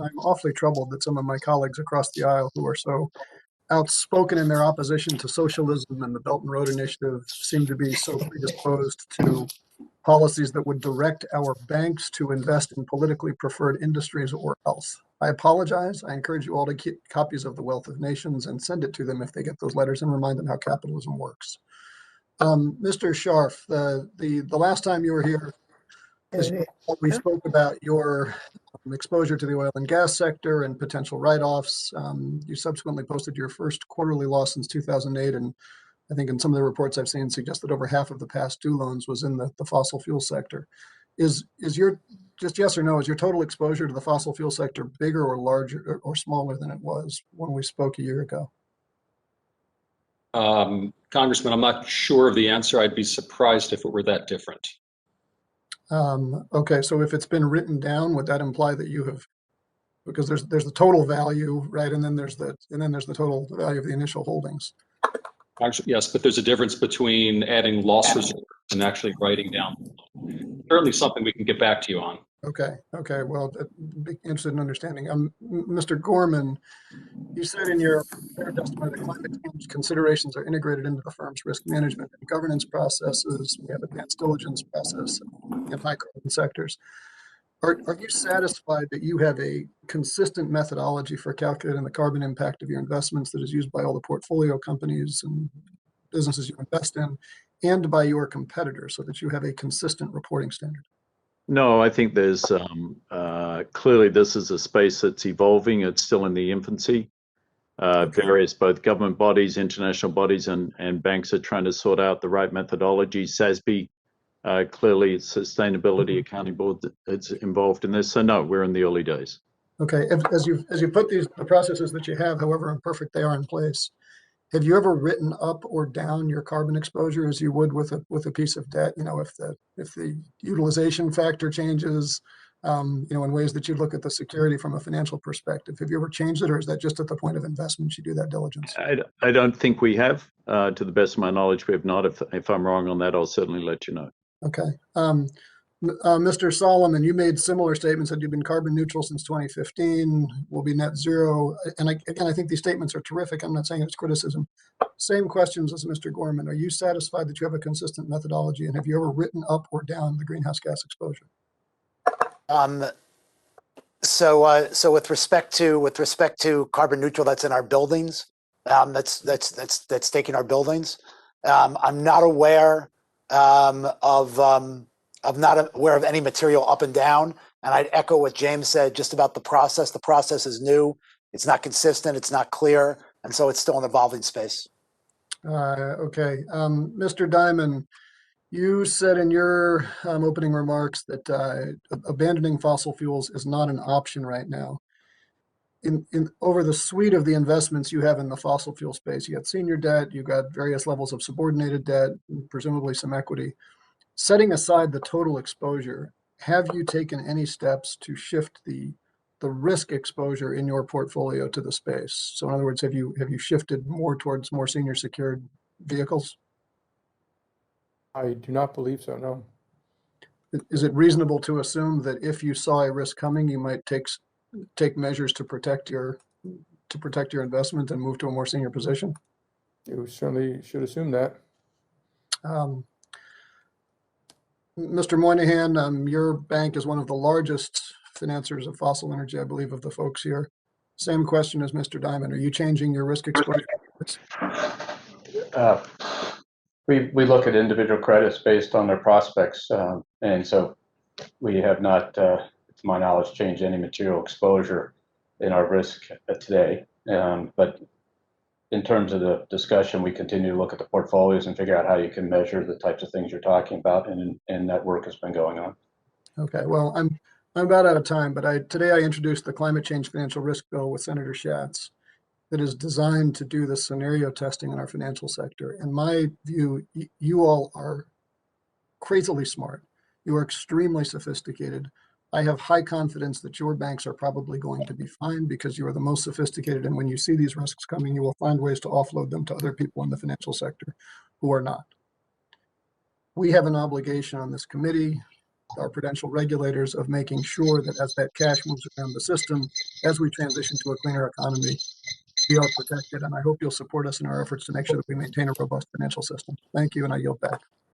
I'm awfully troubled that some of my colleagues across the aisle who are so outspoken in their opposition to socialism and the Belt and Road Initiative seem to be so predisposed to policies that would direct our banks to invest in politically preferred industries or else. I apologize. I encourage you all to keep copies of The Wealth of Nations and send it to them if they get those letters and remind them how capitalism works. Mr. Scharf, the last time you were here, we spoke about your exposure to the oil and gas sector and potential write-offs. You subsequently posted your first quarterly loss since 2008, and I think in some of the reports I've seen suggest that over half of the past due loans was in the fossil fuel sector. Is your, just yes or no, is your total exposure to the fossil fuel sector bigger or larger or smaller than it was when we spoke a year ago? Congressman, I'm not sure of the answer. I'd be surprised if it were that different. Okay, so if it's been written down, would that imply that you have, because there's the total value, right, and then there's the total value of the initial holdings. Actually, yes, but there's a difference between adding loss reserve and actually writing down. Certainly something we can get back to you on. Okay, well, I'd be interested in understanding. Mr. Gorman, you said in your testimony that climate change considerations are integrated into the firm's risk management and governance processes. We have advanced diligence process in high carbon sectors. Are you satisfied that you have a consistent methodology for calculating the carbon impact of your investments that is used by all the portfolio companies and businesses you invest in and by your competitors so that you have a consistent reporting standard? No, I think there's clearly this is a space that's evolving. It's still in the infancy. Various both government bodies, international bodies, and banks are trying to sort out the right methodology. SASB, clearly Sustainability Accounting Board that's involved in this. So no, we're in the early days. Okay, as you put the processes that you have, however imperfect they are in place, have you ever written up or down your carbon exposure as you would with a piece of debt? You know, if the utilization factor changes, you know, in ways that you look at the security from a financial perspective, have you ever changed it, or is that just at the point of investment you do that diligence? I don't think we have. To the best of my knowledge, we have not. If I'm wrong on that, I'll certainly let you know. Okay. Mr. Solomon, you made similar statements that you've been carbon neutral since 2015, will be net zero. And again, I think these statements are terrific. I'm not saying it's criticism. Same questions as Mr. Gorman. Are you satisfied that you have a consistent methodology, and have you ever written up or down the greenhouse gas exposure? So with respect to carbon neutral, that's in our buildings. That's taking our buildings. I'm not aware of any material up and down. And I'd echo what James said just about the process. The process is new. It's not consistent. It's not clear. And so it's still an evolving space. Okay. Mr. Diamond, you said in your opening remarks that abandoning fossil fuels is not an option right now. Over the suite of the investments you have in the fossil fuel space, you got senior debt, you got various levels of subordinated debt, presumably some equity. Setting aside the total exposure, have you taken any steps to shift the risk exposure in your portfolio to the space? So in other words, have you shifted more towards more senior secured vehicles? I do not believe so, no. Is it reasonable to assume that if you saw a risk coming, you might take measures to protect your investment and move to a more senior position? You certainly should assume that. Mr. Moynihan, your bank is one of the largest financiers of fossil energy, I believe, of the folks here. Same question as Mr. Diamond. Are you changing your risk exposure? We look at individual credits based on their prospects, and so we have not, to my knowledge, changed any material exposure in our risk today. But in terms of the discussion, we continue to look at the portfolios and figure out how you can measure the types of things you're talking about, and that work has been going on. Okay, well, I'm about out of time, but today I introduced the Climate Change Financial Risk Bill with Senator Schatz that is designed to do the scenario testing in our financial sector. In my view, you all are crazily smart. You are extremely sophisticated. I have high confidence that your banks are probably going to be fine because you are the most sophisticated. And when you see these risks coming, you will find ways to offload them to other people in the financial sector who are not. We have an obligation on this committee our prudential regulators of making sure that as that cash moves around the system, as we transition to a cleaner economy, we are protected. And I hope you'll support us in our efforts to make sure that we maintain a robust financial system. Thank you, and I yield back.